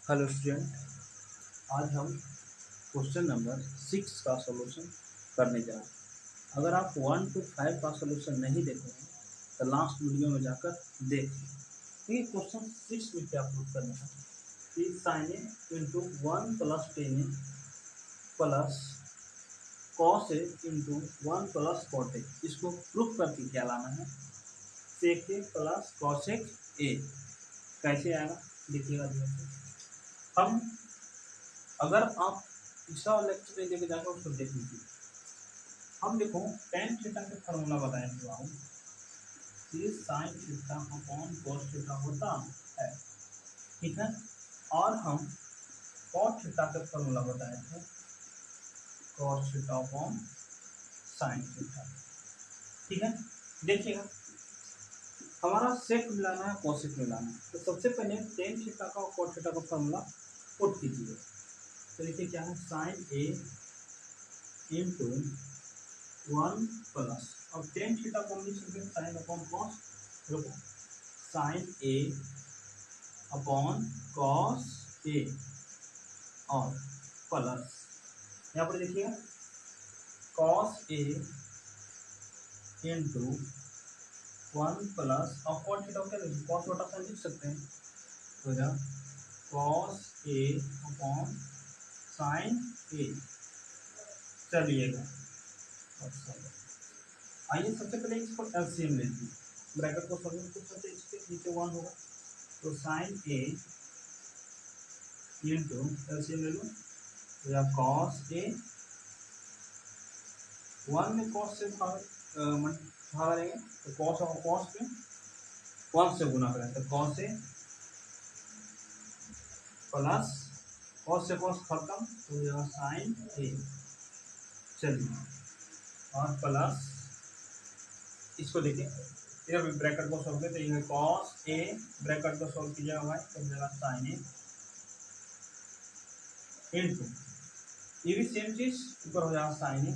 Hello student, आज हम question number 6 का सॉल्यूशन करने जा रहे हैं। अगर आप 1 to 5 का सॉल्यूशन नहीं देखे हैं तो लास्ट वीडियो में जाकर देख लें। देखिए क्वेश्चन 6 में क्या प्रूव करना है कि sine A into 1 plus tan A plus cos A into 1 plus cot A, इसको प्रूफ करके क्या लाना है, सेक ए प्लस कॉसेक ए। कैसे आएगा देखिएगा ध्यान से। हम अगर आप पिछला लेक्चर में लेके जाकर उसको देख लीजिए। हम देखो टेन थीटा के फार्मूला बताए थे आप कि sign theta upon cos theta होता है, ठीक है। और हम कॉट थीटा के फार्मूला बताए थे cos theta upon sine theta, ठीक है। देखिएगा हमारा सेक मिलाना है, कॉसेक मिलाना है, तो सबसे पहले टेन थीटा का और कॉट थीटा का फार्मूला पुट कीजिए। तो देखिए क्या है, साइन ए इंटू 1 प्लस, अब टेन थीटा को हम लिख सकते हैं साइन अपॉन कॉस, देखो sign A upon cos A और प्लस यहाँ पर देखिएगा कॉस ए इंटू 1 प्लस, और कॉट थीटा क्या देखिए कॉस बटा साइन लिख सकते हैं, तो हो जाएगा कॉस ए अपॉन साइन ए। चलिएगा आइए सबसे पहले इसको एलसीएम ले लीजिए, ब्रैकेट को सॉल्व कर सकते हैं, इसके नीचे 1 होगा तो साइन ए इंटू एलसीएम ले लो या कॉस ए, 1 में कॉस से भागेंगे तो कॉस और कॉस में 1 से गुना करें तो कॉस ए प्लस कॉस से कॉस खत्म तो यह साइन ए। चलिए और प्लस इसको देखिए, इधर ब्रैकेट को सॉल्व करें तो यह कॉस ए, ब्रैकेट को सॉल्व कीजिएगा भाई तो मिलेगा साइन ए इंटू, ये भी सेम चीज ऊपर हो जाएगा साइन ए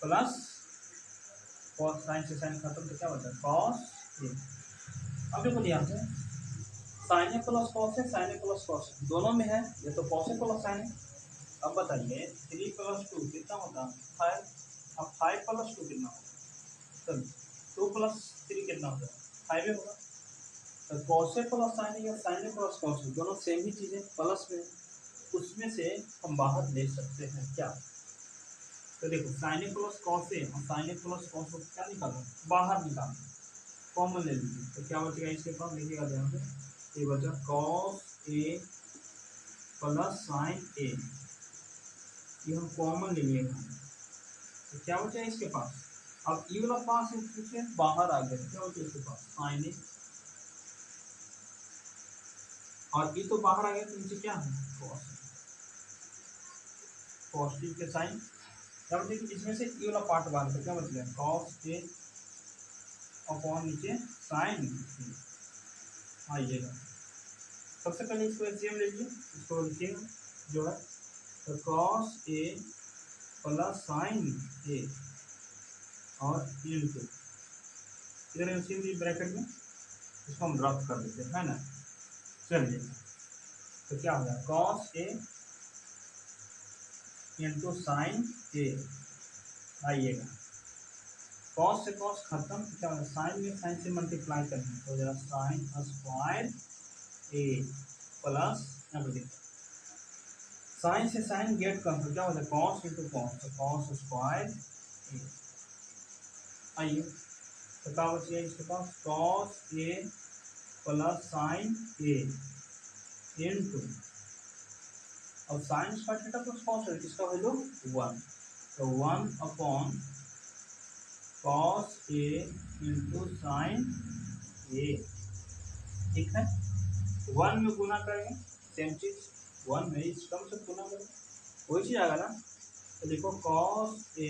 प्लस कॉस, साइन से साइन खत्म तो क्या होता है कॉस ए। अब देखो ध्यान से साइन ए प्लस कॉस है, साइन ए प्लस कॉस दोनों में है, ये तो कॉस ए प्लस साइन है। अब बताइए 3 प्लस 2 कितना होता है 5, अब 5 प्लस 2 कितना होगा, चलो 2 प्लस 3 कितना होगा 5 ही होगा। तो कॉस ए प्लस साइन ए या साइन ए प्लस कॉस ए दोनों सेम ही चीज़ें प्लस में, उसमें से हम बाहर ले सकते हैं क्या। तो देखो साइन ए प्लस कॉस ए और साइन ए प्लस कॉस ए क्या निकालना, बाहर निकालना, कॉमन ले लीजिए तो क्या बचेगा इसके पास, लिखिएगा ध्यान से, ये बचा कॉस ए प्लस साइन ए, ये हम कॉमन ले लिए तो क्या बचा इसके पास। अब ये वाला पास है फिर बाहर आ गया, क्या बचा इसके पास साइन ए, और ये तो बाहर आ गया तो नीचे क्या है कॉस, पॉजिटिव के साइन, क्या बचा कि इसमें से ये वाला पार्ट बाहर तो क्या बच गया कॉस ए अपॉन नीचे साइन ए। आइएगा सबसे पहले इसको एलसीएम ले लीजिए, इसको लिखिएगा जो है तो कॉस ए प्लस साइन ए और इंटू, इधर एलसीएम ली ब्रैकेट में, इसको हम ड्रॉप कर देते हैं, है ना। चलिए तो क्या हो गया कॉस ए इंटू साइन ए। आइएगा कॉस से कॉस खत्म तो क्या होगा, साइन में साइन से मल्टीप्लाई करना तो हो जाएगा साइन स्क्वायर ए प्लस, यहाँ पर देखिए साइन से साइन गेट कर तो क्या होता है कॉस इंटू कॉस तो कॉस स्क्वायर ए। आइए तो क्या बचिए इसके पास cos A plus sign A into, और sign square theta plus cos है, इसका वैल्यू 1 तो 1 upon cos A into sine ए, ठीक है। 1 में गुना करेंगे सेम चीज, 1 में इस टर्म से गुना करेंगे वही चीज आएगा ना, तो देखो कॉस ए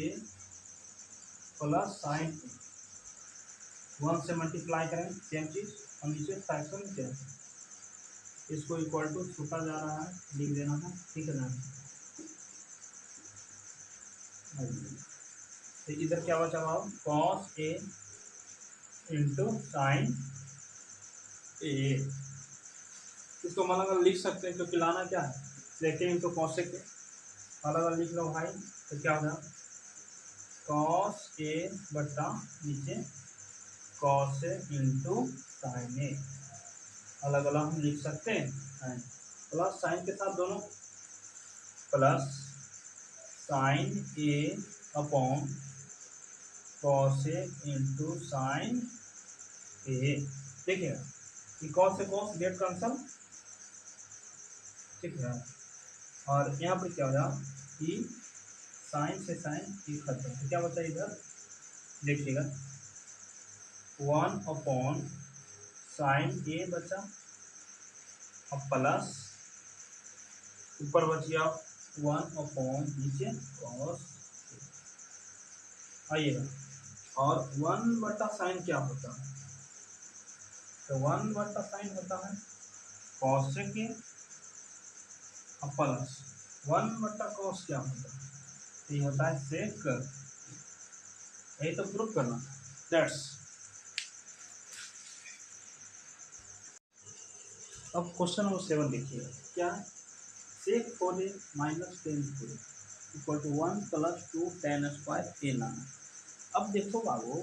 प्लस साइन ए, 1 से मल्टीप्लाई करेंगे सेम चीज और नीचे फ्रैक्शन में चलेंगे, इसको इक्वल टू छूटा जा रहा है लिख देना है, ठीक है ना। तो इधर क्या बचा हुआ कॉस ए इंटू साइन ए, इसको हम अलग अलग लिख सकते हैं क्योंकि लाना क्या है, सेकेंड इंटू कॉसेक के, अलग अलग लिख लो भाई। तो क्या होगा, कॉस ए बट्टा नीचे कॉस ए इंटू साइन ए, अलग अलग हम लिख सकते हैं। प्लस साइन के साथ दोनों, plus sign A upon cos A into sine ए। देखिएगा कि कॉस से कॉस गेट कैंसल, ठीक है। और यहाँ पर क्या हो जाए कि साइन से साइन ई खत्म, तो क्या बचा इधर, देखिएगा 1 अपॉन साइन ए बचा, अब प्लस ऊपर बच गया 1 अपॉन नीचे कॉस। आइएगा, और 1 बटा साइन क्या होता है, तो 1 बटा साइन होता है कॉस के, अब प्लस 1 बटा कॉस क्या होता है, तो ये होता है सेक, यही तो प्रूफ करना, दैट्स। अब क्वेश्चन नंबर 7 देखिए क्या है, sec 4a minus 10 equal to 1 plus 2 tan square A लाना। अब देखो बाबू,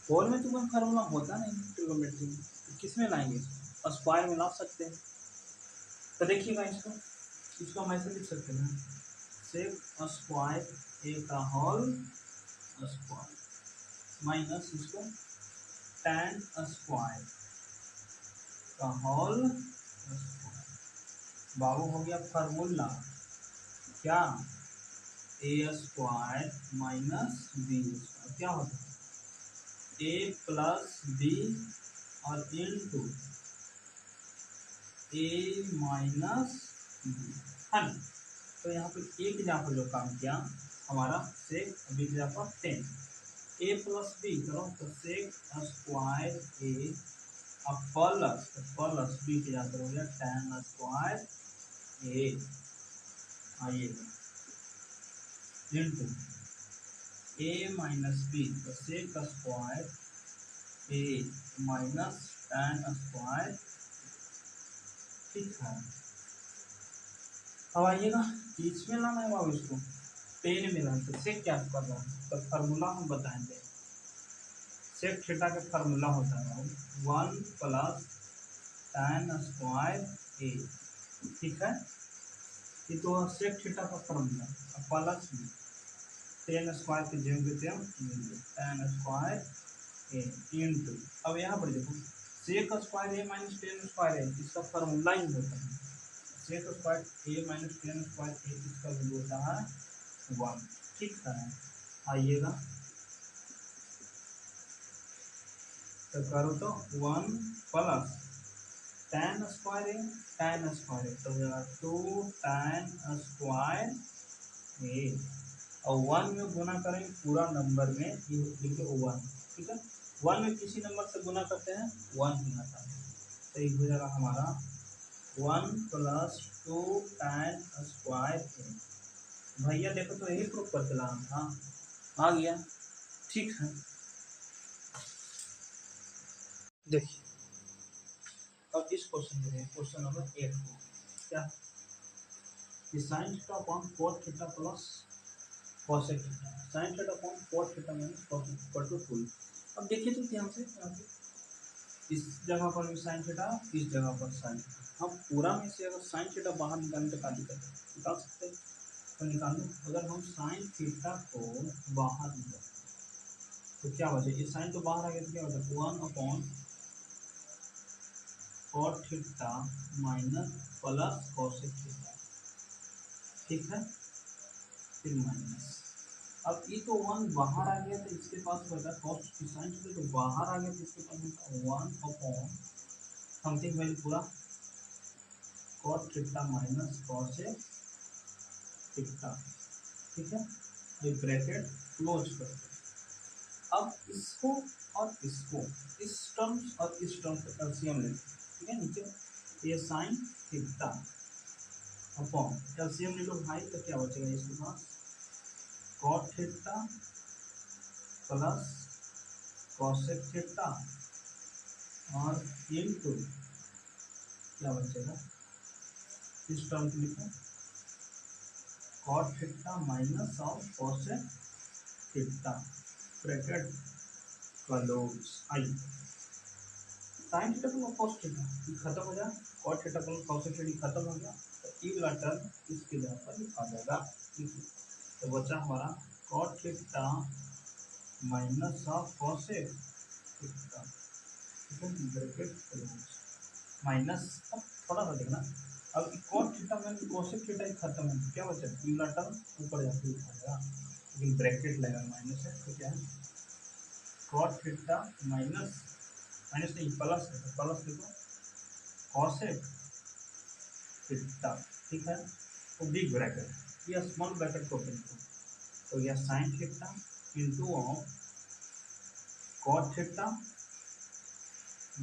4 में तो कोई फार्मूला होता नहीं ट्रिग्नोमेट्री में, तो किस में लाएंगे, स्क्वायर में ला सकते हैं। तो देखिएगा इसको हम ऐसे लिख सकते हैं, सेक स्क्वायर ए का होल स्क्वायर माइनस इसको tan स्क्वायर का होल स्क्वायर। बाबू हो गया फार्मूला क्या, ए स्क्वायर माइनस बी स्क्वायर क्या होता है, ए प्लस बी और इंटू ए माइनस बी, है ना। तो यहाँ पर एक जगह पर जो काम किया हमारा सेक, बी की जगह पर 10, ए प्लस बी करो तो सेक स्क्वायर ए, अब प्लस बी की जगह पर हो गया tan स्क्वायर ए, आइएगा इंटू ए माइनस बी, तो सेक square A minus tan square, ठीक है। अब आइएगा इसमें लाना है बाबू, इसको 10 में लाना, तो सेक क्या कर रहा है, तो फार्मूला हम बताएंगे, सेक थीटा का फार्मूला होता है 1 प्लस tan स्क्वायर ए, ठीक है। ये तो सेक थीटा का फार्मूला, अब प्लस में tan स्क्वायर के जगह tan स्क्वायर ए इंटू, अब यहाँ पर देखो सेक square A minus tan square ए, इसका फार्मूला ही होता है sec square A minus tan square ए, इसका वैल्यू होता है 1, ठीक है। आइएगा तो करो तो 1 प्लस tan स्क्वायर ए, तो हो जाएगा 2 tan स्क्वायर ए, और 1 में गुना करेंगे पूरा नंबर में, ये देखिए 1, ठीक है। 1 में किसी नंबर से गुना करते हैं 1 ही आता है, तो ये हो जाएगा हमारा 1 प्लस 2 tan स्क्वायर ए। भैया देखो तो यही प्रूफ करके लाना था, आ गया, ठीक है। देखिए अब इस क्वेश्चन में क्वेश्चन नंबर 8 को क्या, sine theta upon cot theta plus cosec theta, sine theta upon cot theta minus cosec equal to 2। अब देखिए तो ध्यान से, यहाँ पे इस जगह पर भी साइन थीटा, इस जगह पर साइन थीटा, हम पूरा में से अगर साइन थीटा बाहर निकालने तो क्या दिक्कत है, निकाल सकते हैं, तो निकाल लो। अगर हम साइन थीटा को बाहर निकालें तो क्या बचे, ये साइन तो बाहर आ गया तो क्या बचा 1 upon cot theta minus plus cosec theta, ठीक है, फिर माइनस, अब ये तो 1 बाहर आ गया तो इसके पास बचा कॉस की साइन थीटा, तो बाहर आ गया तो इसके पास बचा 1 अपॉन समथिंग वैल्यू पूरा cot theta minus cosec theta, ठीक है। ये ब्रैकेट क्लोज करते हैं। अब इसको और इसको, इस टर्म्स और इस टर्म का एलसीएम लेते हैं, ठीक है। नीचे ये साइन थीटा अपॉन एलसीएम ले लो भाई, तो क्या बचेगा इसके पास cot theta plus cosec theta और इनटू क्या बचेगा, इस टर्म को लिखो cot theta minus of cosec theta bracket close आई। साइन थीटा को कॉस थीटा ये खत्म हो जाए, कॉट थीटा को कोसेक थीटा खत्म हो गया, तो ई वाला टर्म इसके जगह पर लिखा जाएगा। ठीक है, तो बचा हमारा cot theta minus of cosec theta bracket close minus. अब थोड़ा सा देखना, अब कॉट थीटा में कोसेक थीटा ही खत्म है, क्या बचा ई वाला टर्म ऊपर जाके लिखा जाएगा, लेकिन ब्रैकेट लगेगा माइनस है, तो क्या है कॉट थीटा माइनस माइनस नहीं प्लस है, तो प्लस लिखो कोसेक थीटा। ठीक है, तो बिग ब्रैकेट या स्मॉल ब्रैकेट को ओपन करो, तो यह sine theta into of cot theta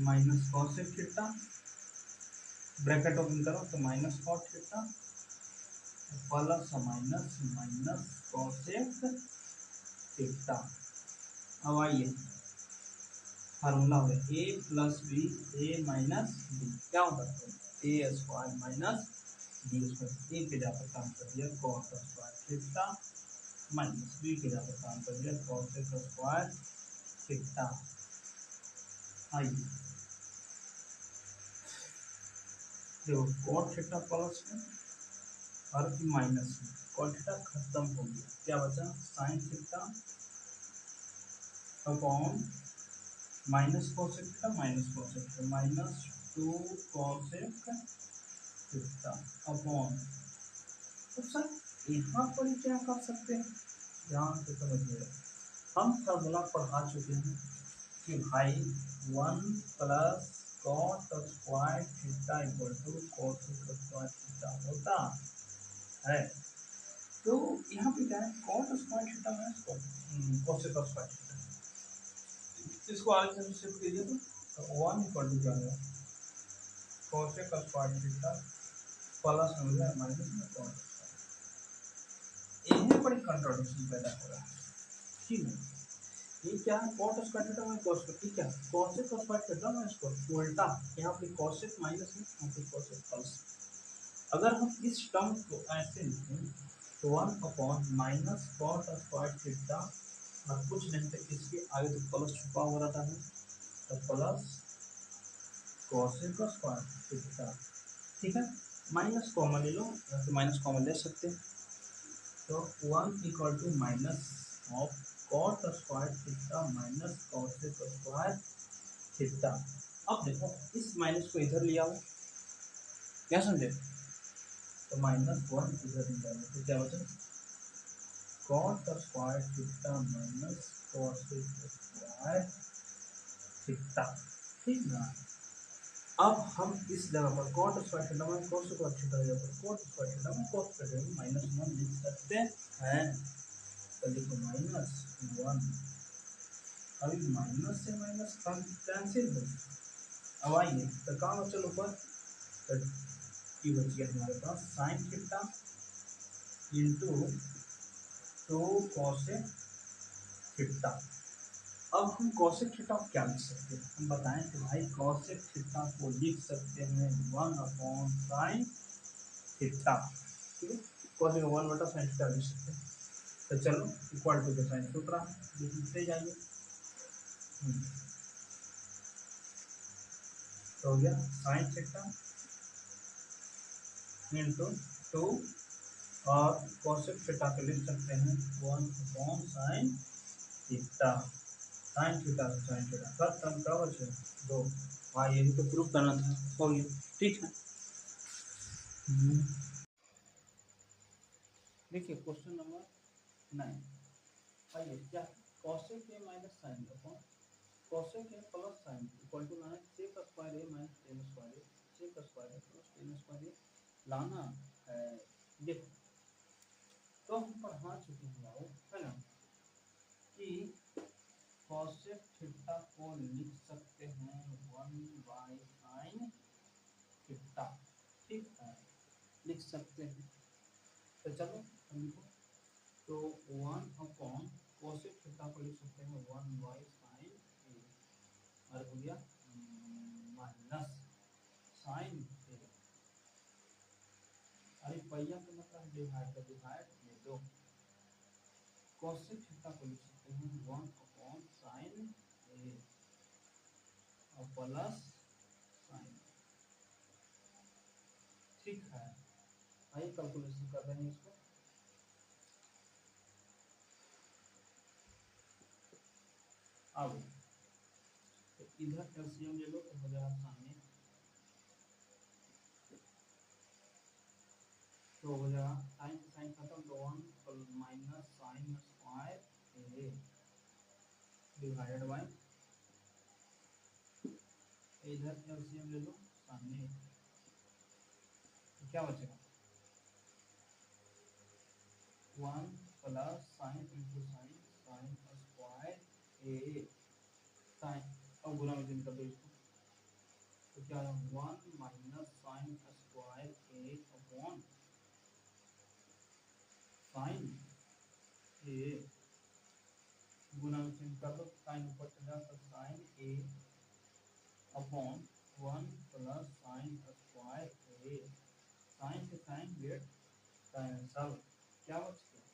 minus cosec theta bracket open करो, तो minus cot theta plus minus minus cosec theta. अब आइए फार्मूला हो गया A plus B A minus B, क्या होता है A square minus B square, ए के जाकर काम कर दिया cos square theta minus B के जाकर काम कर दिया कोसेक स्क्वायर थीटा। आइए देखो कॉट थीटा प्लस में और माइनस में कॉट थीटा खत्म हो गया, क्या बचा sign theta upon minus cosec theta minus cosec theta minus 2 cosec theta upon. तो सर यहाँ पर क्या कर सकते हैं, ध्यान से समझिए, हम फॉर्मूला पढ़ा चुके हैं कि भाई 1 plus cot square theta equal to cosec square theta होता है। तो यहाँ पे क्या है cot square theta minus cosec square theta, इसको आगे से शिफ्ट कीजिए तो 1 इक्वल टू क्या है कोसेक स्क्वायर थीटा प्लस हो गया माइनस में कॉट। यहीं पर एक कंट्राडिक्शन पैदा हो रहा है। ठीक है, ये क्या है cot square theta minus cos, ठीक है cosec square theta minus cos उल्टा, यहाँ पे कोसेक माइनस में यहाँ पे कोसेक प्लस। अगर हम इस टर्म को ऐसे लिखें तो 1 upon minus cot square theta और कुछ नहीं तो इसके आगे तो प्लस छुपा हो रहता है, तो प्लस कोसेक स्क्वायर थीटा। ठीक है, माइनस कॉमन ले लो, यहाँ से माइनस कॉमन ले सकते हैं, तो 1 equal to minus of cot square theta minus cosec square theta. अब देखो इस माइनस को इधर ले आओ, क्या समझे, तो -1 इधर ले आओ, तो क्या बचा cot square theta minus cosec square theta. ठीक ना, अब हम इस जगह पर कॉट स्क्वायर थीटा में कोस स्क्वायर थीटा जगह पर कॉट स्क्वायर थीटा में कोस स्क्वायर थीटा -1 लिख सकते हैं, तो लिखो -1। अभी माइनस से माइनस कैंसिल हो, अब आइए तो काम चलो ऊपर, तो ये बच गया हमारे पास sine theta into 2 cosec theta. अब हम कोसेक थीटा को क्या लिख सकते हैं, हम बताएं कि भाई कोसेक थीटा को लिख सकते हैं 1 अपॉन साइन थीटा। ठीक है, कोसेक 1 बटा साइन थीटा लिख सकते हैं, तो चलो इक्वल टू के साइन छूट रहा है, लिखते जाइए। तो हो गया साइन थीटा इंटू 2 और कोसेक थीटा को लिख सकते हैं 1 upon sine theta. Sine theta से साइन थीटा का टर्म का बचे 2। हाँ ये भी तो प्रूफ करना था, हो गया। ठीक है, देखिए क्वेश्चन नंबर 9। आइए क्या cosec A minus sine upon cosec A plus sine equal to ना sec square A minus tan square A, sec square A plus tan square A लाना है। देखो तो हम पढ़ा चुके हैं भाई, है ना, कि कोसेक थीटा को लिख सकते हैं 1 बाई साइन थीटा। ठीक है, लिख सकते हैं, तो चलो हम लिखो, तो 1 अपॉन कोसेक थीटा को लिख सकते हैं 1 बाई साइन ए और हो गया माइनस साइन भैया का मतलब डिवाइड का डिवाइड ये दो कोसेक थीटा को लिख सकते हैं 1 अपॉन साइन ए और प्लस साइन। ठीक है, आइए कैलकुलेशन कर रहे हैं इसको। अब तो इधर एलसीएम ले लो तो हो जाएगा सामने, तो हो जाएगा साइन साइन खत्म तो 1 minus sine square A divided by, इधर एलसीएम ले लो सामने, तो क्या बचेगा 1 plus sine into sine sine square A sine, अब गुना में दिन कर दो इसको, तो क्या है 1 माइनस साइन स्क्वायर ए अपॉन साइन ए, गुना में चेंज कर दो, साइन ऊपर चला तो sign A upon 1 plus sign square A, sign से साइन गेट कैंसल, क्या बच गया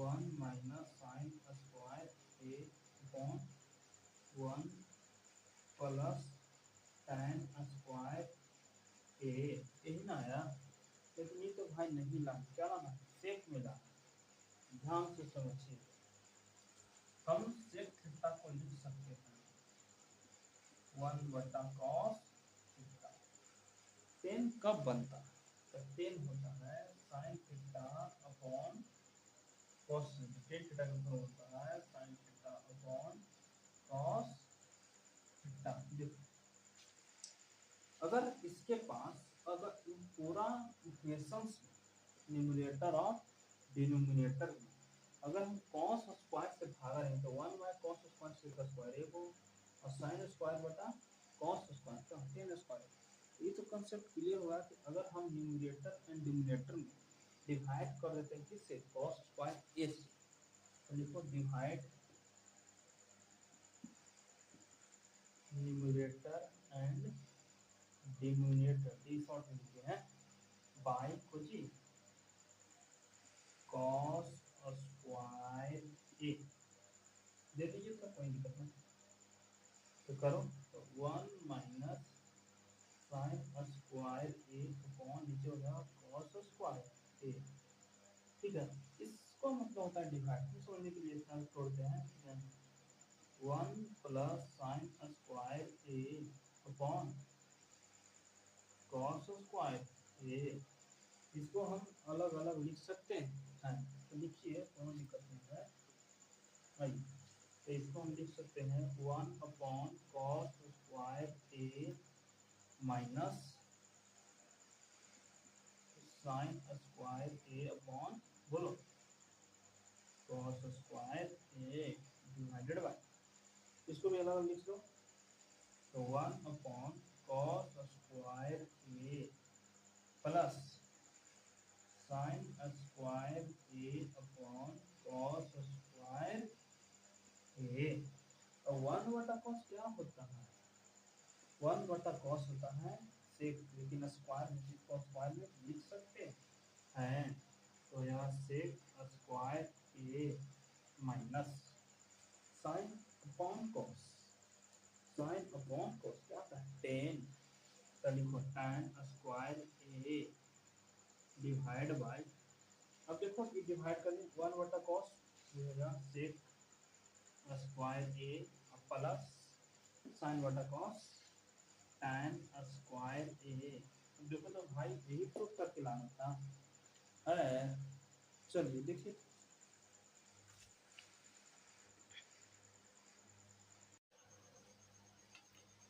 1 माइनस साइन स्क्वायर ए अपॉन 1 प्लस tan स्क्वायर ए, यही ना आया। लेकिन ये तो भाई नहीं ला, क्या लाना है सेक में ला, ध्यान से समझिए। हम सेक थीटा को लिख सकते हैं 1/cos थीटा। टेन कब बनता है, तो टेन होता है sign theta upon cos, tan theta का मतलब होता है sign theta upon cos theta. देखो अगर इसके पास अगर पूरा इक्वेशंस न्यूमरेटर और डिनोमिनेटर में अगर हम कॉस स्क्वायर से भागा रहे हैं तो 1 बाय कॉस स्क्वायर से का स्क्वायर एक हो और साइन स्क्वायर बटा कॉस स्क्वायर का टेन स्क्वायर। ये तो कंसेप्ट क्लियर हुआ कि अगर हम न्यूमरेटर एंड डिनोमिनेटर में डिवाइड कर देते हैं किससे कॉस स्क्वायर ए से, तो लिखो divide numerator and denominator, D short लिखते हैं बाय खोजी कॉस स्क्वायर ए, दे दीजिए तो कोई दिक्कत नहीं, तो करो तो 1 माइनस साइन स्क्वायर ए अपॉन नीचे हो जाएगा कॉस स्क्वायर ए। ठीक है, इसको मतलब होता है डिवाइड, इसको समझने के लिए इसका तोड़ते हैं 1 प्लस साइन स्क्वायर ए अपॉन कॉस स्क्वायर ए, इसको हम अलग अलग लिख सकते हैं, तो लिखिए कोई दिक्कत नहीं है। आइए तो इसको हम लिख सकते हैं 1 upon cos square A minus sine square A upon बोलो cos square A divided by, इसको भी अलग अलग लिख लो, तो 1 upon cos square A plus sign square A upon cos square ए, और 1/cos क्या होता है 1/cos होता है सेक, लेकिन स्क्वायर में लिख सकते हैं, तो यहाँ sec square A minus sine upon cos, sine upon cos क्या होता है टेन, तो लिखो tan square A divide by, अब देखो कि डिवाइड करने 1/cos हो जाएगा sec square A plus sine बटा कॉस tan स्क्वायर ए। देखो तो भाई यही प्रूफ करके लाना था है। चलिए देखिए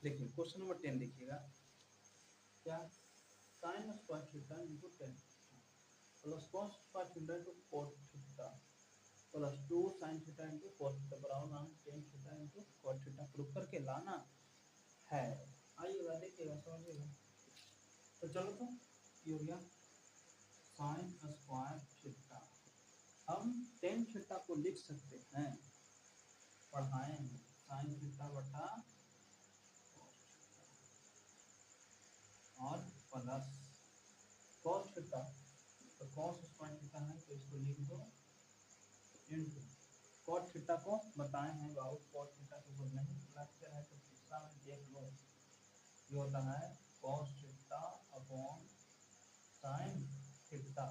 देखिए क्वेश्चन नंबर 10 देखिएगा, क्या sine square theta into tan plus cos square theta into cot theta plus 2 sine theta into cot theta बराबर नाम tan theta into cot theta proof करके लाना है। आइएगा देखिएगा समझिएगा, तो चलो तो ये हो गया साइन स्क्वायर थीटा, हम टेन थीटा को लिख सकते हैं, पढ़ाए हैं साइन थीटा बटा और प्लस कॉस थीटा, तो कॉस स्क्वायर थीटा है तो इसको लिख दो इनटू कॉट थीटा को बताए हैं बाबू, कॉट थीटा के ऊपर नहीं लेक्चर है तो तीसरा में देख लो, ये होता है cos theta upon sine theta,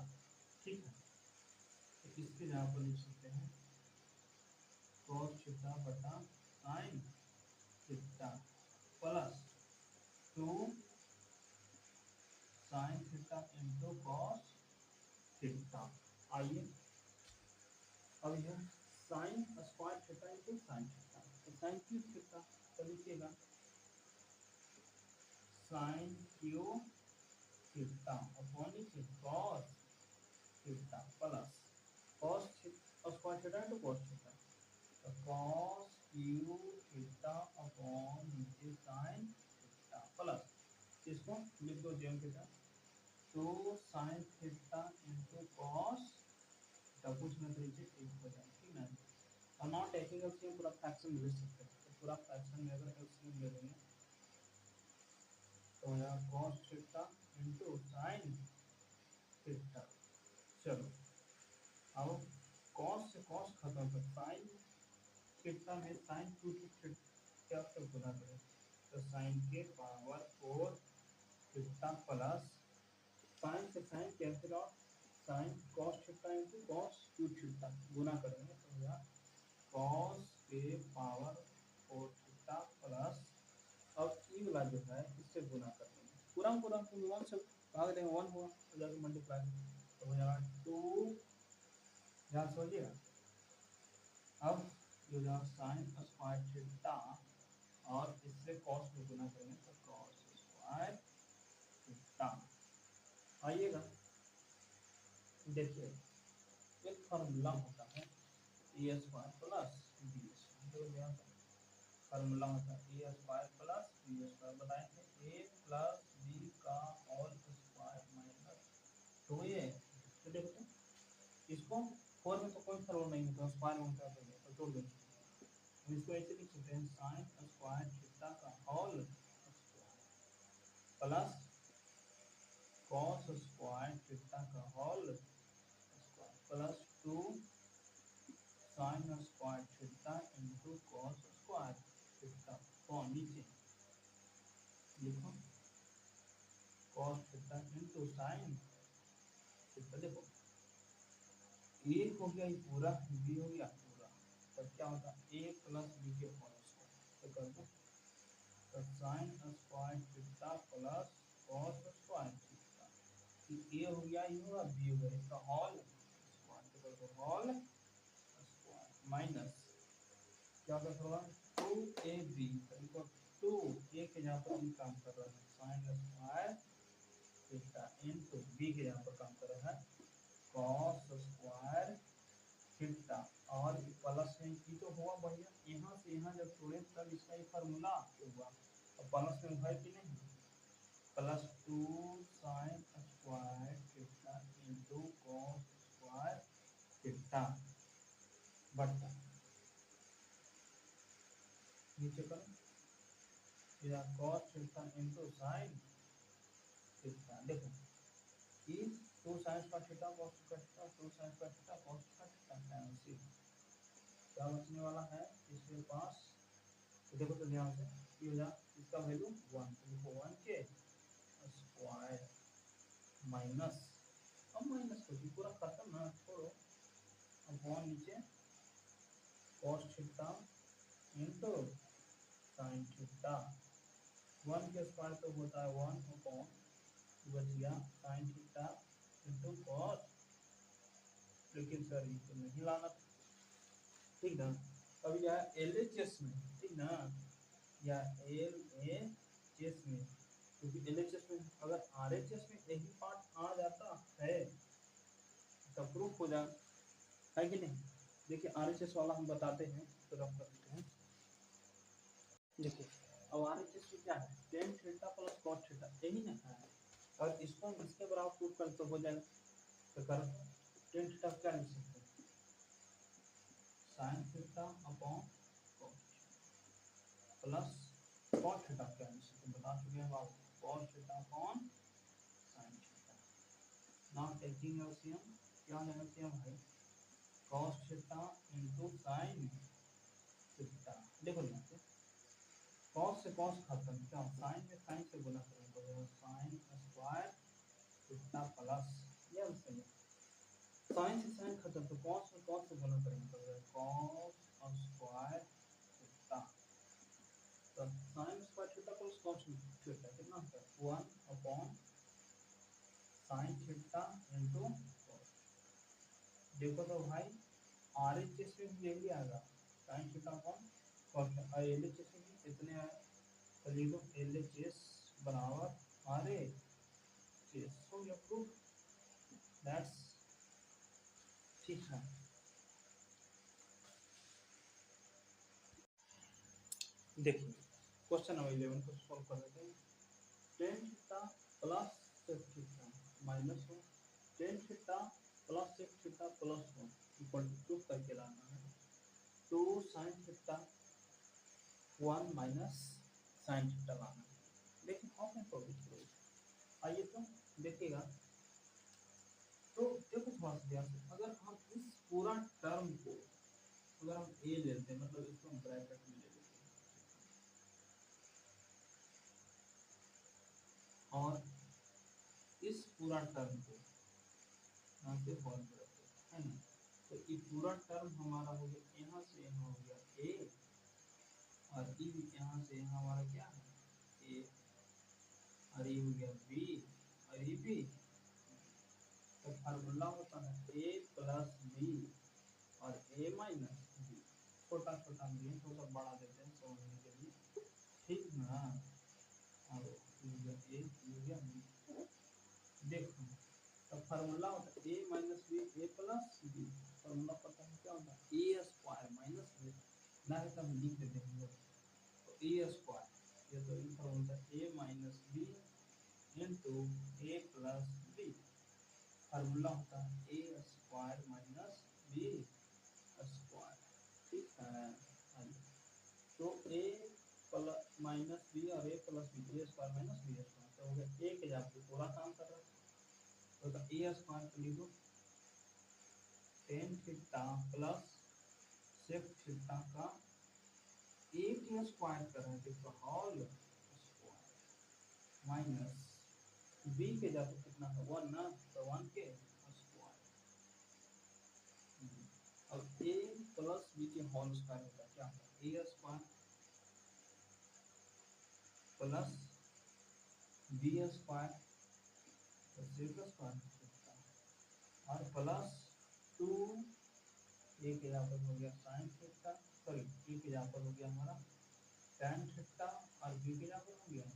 ठीक है। तो इसके जगह पर लिख सकते हैं कॉस थीटा बटा sine theta plus 2 sine theta into cos theta. आइए अब यह sign square theta into sine theta, तो साइन क्यूब थीटा, तो लिखिएगा साइन क्यूब थीटा अपॉन नीचे cos theta plus cos square theta into cos theta, तो cos cube theta upon नीचे sine theta plus इसको लिख दो जेम थीटा, तो sign theta into cos theta कुछ ना लीजिए एक हो जाए, ठीक है। और नॉट टेकिंग एलसीएम पूरा फ्रैक्शन ले सकते हैं, तो पूरा फ्रैक्शन में अगर एलसीएम ले लेंगे तो यहाँ cos theta into sine theta, चलो अब cos से cos खत्म कर साइन थीटा में साइन टू थीटा क्या तो गुना करें, तो साइन के पावर 4 थीटा प्लस साइन से sine cancel out, sine cos theta into cos two theta गुना करेंगे तो यहाँ cos के पावर 4 थीटा प्लस अब ई वाला जो है इससे गुना कर देंगे, पूरा पूरा वन से भाग देंगे, वन हुआ तो जाकर मल्टीप्लाई तो हो जाएगा 2, ध्यान समझिएगा। अब ये जो साइन स्क्वायर थीटा और इससे कॉस में गुना करेंगे तो कॉस स्क्वायर थीटा। आइएगा देखिए एक फार्मूला होता है A square plus B square, formula होता है A square plus B square, बताए थे ए प्लस बी का होल स्क्वायर माइनस 2a, तो देखो तो इसको 4 में तो कोई फर्क नहीं होता, स्क्वायर में होता है तो तोड़ देंगे, हम इसको ऐसे लिख सकते हैं साइन स्क्वायर थीटा का whole plus cos square theta का whole square plus 2 sine square theta into cos square theta को नीचे लिखो cos theta into sine theta, देखो ए हो गया ये पूरा, बी हो गया पूरा, तब क्या होता है ए प्लस बी के होल स्क्वायर, तो कर दो तो sine square theta plus cos square theta, A हो गया ये होगा बी हो गया इसका होल स्क्वायर, तो कर दो होल स्क्वायर माइनस क्या कर होगा 2ab, देखो 2 ए के जहाँ पर बी काम कर रहा है sine square theta into B के जहाँ पर काम कर रहा है कॉस स्क्वायर थीटा, और प्लस में की तो हुआ बढ़िया, यहाँ से यहाँ जब जोड़े तब इसका ये फार्मूला हुआ, और प्लस में है कि नहीं, plus 2 sine square theta into cos square theta बटा नीचे करो या cos theta into sine theta, देखो इस 2 sine square theta cos square theta 2 sine square theta cos square theta cancel, क्या बचने वाला है इसके पास, तो देखो तो ध्यान से ये हो जा इसका वैल्यू 1, तो देखो 1 के स्क्वायर माइनस, अब माइनस को पूरा खत्म ना छोड़ो, अब 1 नीचे cos theta into sine theta, 1 के स्क्वायर तो होता है 1 अपॉन बच गया साइन थीटा इंटू कॉस, लेकिन सर ये तो नहीं लाना, ठीक ना। अब यह LHS में, ठीक ना, या LHS में, क्योंकि LHS में अगर RHS में यही पार्ट आ जाता है तो प्रूफ हो जाए, है कि नहीं। देखिए RHS वाला हम बताते हैं तो रफ करते हैं, देखिए अब RHS में क्या है ten theta plus cos theta यही ना है, और इसको हम इसके बराबर प्रूफ कर तो हो जाएगा, तो कर टेन थीटा क्या लिख सकते हैं sine theta upon cos plus cos theta क्या लिख सकते हैं, बता चुके हैं बाबू cos theta upon sine theta, taking LCM, क्या है एलसीएम भाई, cos theta into sine theta. देखो यहाँ पे कॉस से कॉस खत्म, क्या साइन में साइन से गुना करेंगे तो साइन स्क्वायर थीटा प्लस, ये एलसीएम साइन से साइन खत्म तो कॉस में कॉस से गुना करेंगे तो कॉस स्क्वायर थीटा, तो sine square theta plus cos theta कितना होता है 1 upon sine theta into cos. देखो तो भाई आर एच एस में भी यही आएगा, साइन थीटा अपॉन कॉस, और एल एच एस में भी कितने आए, तो लिखो एल एच एस बराबर आर एच एस, हो गया प्रूफ, दैट्स ठीक है। देखिए क्वेश्चन नंबर 11 को सॉल्व कर लेते हैं। Tan theta plus sec theta minus one, tan theta plus sec theta plus one equal to करके लाना है, two sine theta one minus sine theta लाना है। लेकिन हाउ कैन प्रूव इट, आइए तो देखिएगा। तो देखो थोड़ा सा ध्यान से, अगर हम इस पूरा टर्म को अगर हम ए लेते हैं, मतलब इसको हम ब्रैकेट में ले लेते हैं और इस पूरा टर्म को यहाँ से होल ब्रैकेट है ना, तो ये पूरा टर्म हमारा हो गया, यहाँ से यहाँ हो गया ए, और ई यहाँ से यहाँ हमारा क्या है ए, और ये हो गया बी, और ये बी, तो फार्मूला होता है ए प्लस बी और ए माइनस बी, छोटा छोटा भी थोड़ा सा बड़ा देते हैं समझने के लिए, ठीक ना। और ए बी, देखो तो फार्मूला होता है ए माइनस बी ए प्लस बी, फार्मूला पता है क्या होता है ए स्क्वायर माइनस बी, ना है तो हम लिख देते हैं, तो ए स्क्वायर, ये तो ये फार्मूला ए माइनस बी इंटू ए प्लस बी, फार्मूला होता है A square minus B square, ठीक है। तो ए प्लस माइनस बी और ए प्लस बी, ए स्क्वायर माइनस बी स्क्वायर, तो हो गया ए के जगह पे पूरा काम कर रहा है, तो ए स्क्वायर को लिखो tan theta plus sec theta का ए के स्क्वायर कर रहे हैं तो होल स्क्वायर माइनस बी के जगह पे कितना है वन ना, तो वन के स्क्वायर, अब ए प्लस बी के होल स्क्वायर होता है क्या होता है A square plus B square तो सेक स्क्वायर और प्लस टू ए के जगह पर हो गया साइन थीटा, सॉरी ए के जगह पर हो गया हमारा tan थीटा और बी के जगह पर हो गया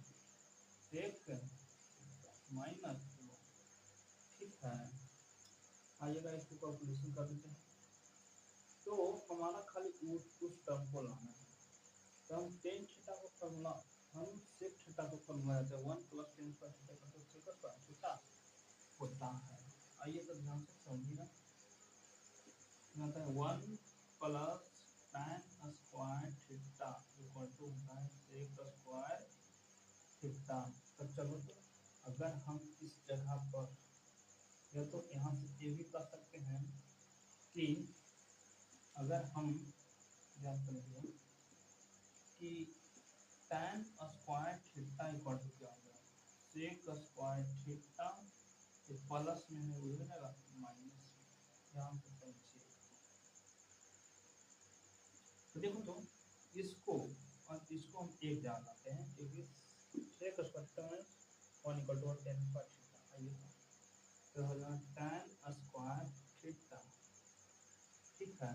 सेक माइनस, ठीक है। आइएगा इसको कैलकुलेशन कर देते हैं, तो हमारा खाली उस टर्म को लाना है, तो हम टेन थीटा को फॉर्मूला, हम सेक थीटा को फॉर्मूला लेते हैं one plus tan square theta का तो सेक स्क्वायर थीटा होता है। आइए तो ध्यान से समझिएगा, होता है one plus tan square theta equal to होता है सेक स्क्वायर थीटा। तो चलो तो अगर हम इस जगह पर या तो यहाँ से ये भी कर सकते हैं कि अगर हम याद करेंगे कि tan square theta equal to क्या होगा सेक स्क्वायर थीटा के प्लस में है वो जाएगा माइनस, यहाँ पे समझिए। तो देखो तो इसको और इसको हम एक जान लाते हैं क्योंकि सेक स्क्वायर थीटा में one equal to tan square theta, आइए तो हो जाएगा tan स्क्वायर थीटा, ठीक है,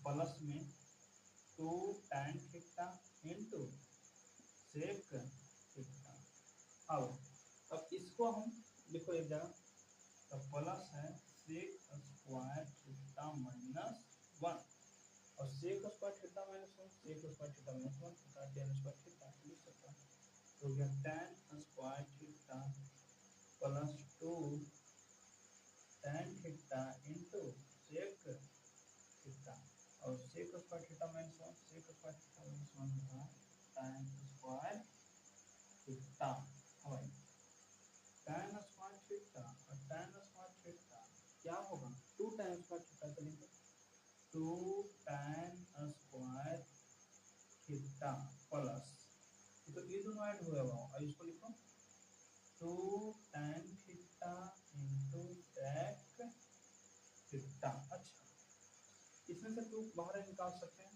प्लस में two tan theta into sec theta. अब इसको हम लिखो एक जगह, तो प्लस है sec square theta minus one, और sec square theta minus one, sec square theta minus one होता है tan स्क्वायर थीटा, लिख सकता हूँ, तो गया tan square theta plus two tan theta into sec theta, और sec square theta minus one, sec square theta minus one होता है tan square theta, tan square theta और tan क्या होगा, 2 tan स्क्वायर थीटा करेंगे, 2 tan स्क्वायर थीटा प्लस, तो ये दोनों ऐड हो गया, और इसको लिखो 2 tan theta into sec theta. अच्छा, इसमें से 2 बाहर निकाल सकते हैं,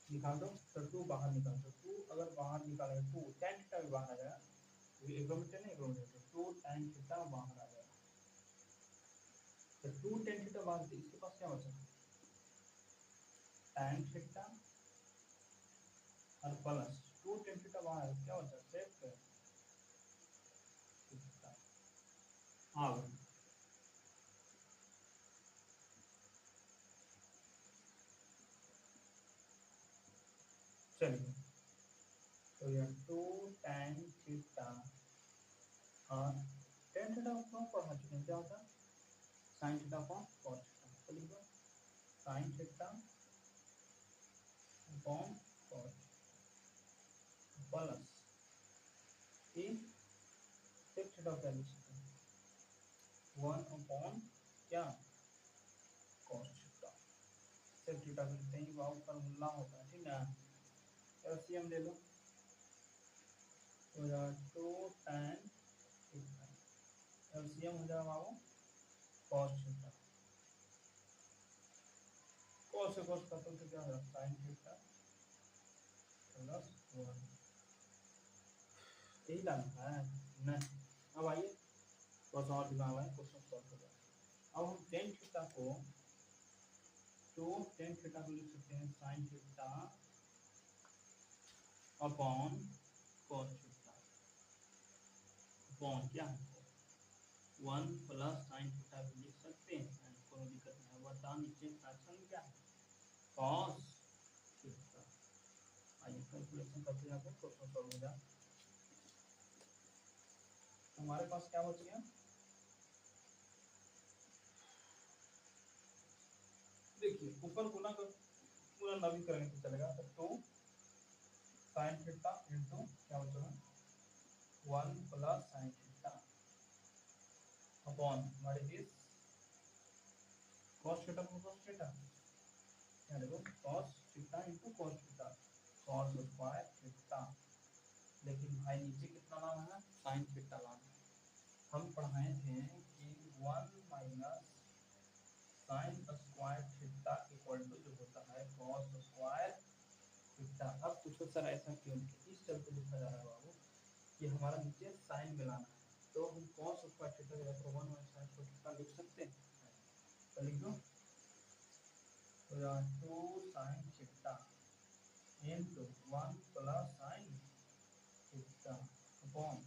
निकाल दो, तो 2 बाहर निकाल दो, 2 अगर बाहर निकालेगा 2 tan थीटा भी बाहर आ जाएगा, एग्रोमीटर नहीं एग्रोमीटर, 2 tan थीटा बाहर आ जाएगा, तो 2 tan थीटा बाहर, इसके पास क्या बचा, tan थीटा और प्लस 2 tan थीटा बाहर, क्या बचा sec थीटा। हाँ चलिए, तो यह 2 tan थीटा और tan थीटा को पढ़ा चुके हैं, क्या होता है sin theta upon cos theta, तो लिखो sin theta upon cos plus ये sec थीटा क्या लिख सकते हैं, 1 अपॉन क्या cos थीटा, sec थीटा लिखते हैं, वाव फॉर्मूला होता है, ठीक है। एलसीएम ले लो, तो 2 tan थीटा, एलसीएम हो जाएगा वो cos थीटा, cos से cos करते तो क्या होगा sin थीटा प्लस 1, यही लाना है नहीं। अब आइए थोड़ा सा और दिमाग लगाएं, क्वेश्चन सॉल्व हो जाएगा। अब हम tan थीटा को, तो tan थीटा को लिख सकते हैं sin theta upon cos theta, upon क्या है 1 प्लस sin थीटा भी लिख सकते हैं, कोई दिक्कत नहीं है, बता नीचे फ्रैक्शन क्या है cos थीटा। आइए कैलकुलेशन करते जाते हैं, क्वेश्चन सॉल्व हो जाए। हमारे पास क्या बच गया, देखिए ऊपर गुना कर, पूरा नवी करेंगे तो चलेगा, तो 2 sin थीटा इंटू क्या बचेगा 1 प्लस sin थीटा अपॉन हमारे दिस cos थीटा को cos थीटा, क्या देखो cos theta into cos theta, cos square theta, लेकिन भाई नीचे कितना लाना है sin थीटा लाना है। हम पढ़ाए थे कि 1 minus sin square theta equal to जो होता है cos स्क्वायर थीटा। अब पूछो सर ऐसा क्यों लिखे, इस चलते लिखा जा रहा है बाबू कि हमारा नीचे साइन मिलाना है, तो हम cos स्क्वायर थीटा की जगह 1 माइनस sin स्क्वायर थीटा लिख सकते हैं, तो लिख दो, तो 2 sin theta into 1 plus sin theta upon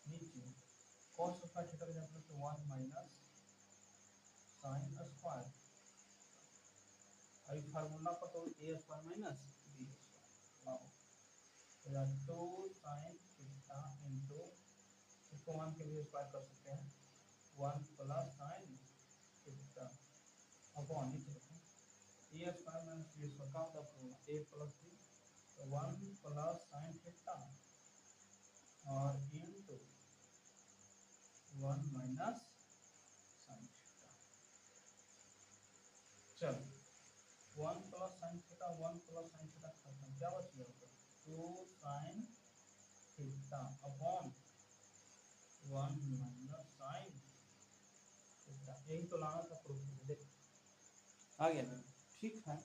नीचे cos स्क्वायर थीटा की जगह तो 1 माइनस sin स्क्वायर, अभी फार्मूला पर तो a square minus b square, तो 2 sin थीटा इंटू, इसको 1 के लिए स्क्वायर कर सकते हैं, 1 प्लस sin थीटा अपॉन नीचे रखें ए स्क्वायर माइनस बी स्क्वायर का होता है ए प्लस बी, तो 1 प्लस sin थीटा और इनटू 1 माइनस sin थीटा। चलो 1 plus sin theta 1 plus sin theta खत्म, क्या बच गया होगा 2 sin theta upon 1 minus sin theta, यही तो लाना था प्रूफ में, देख आ गया ना, ठीक है।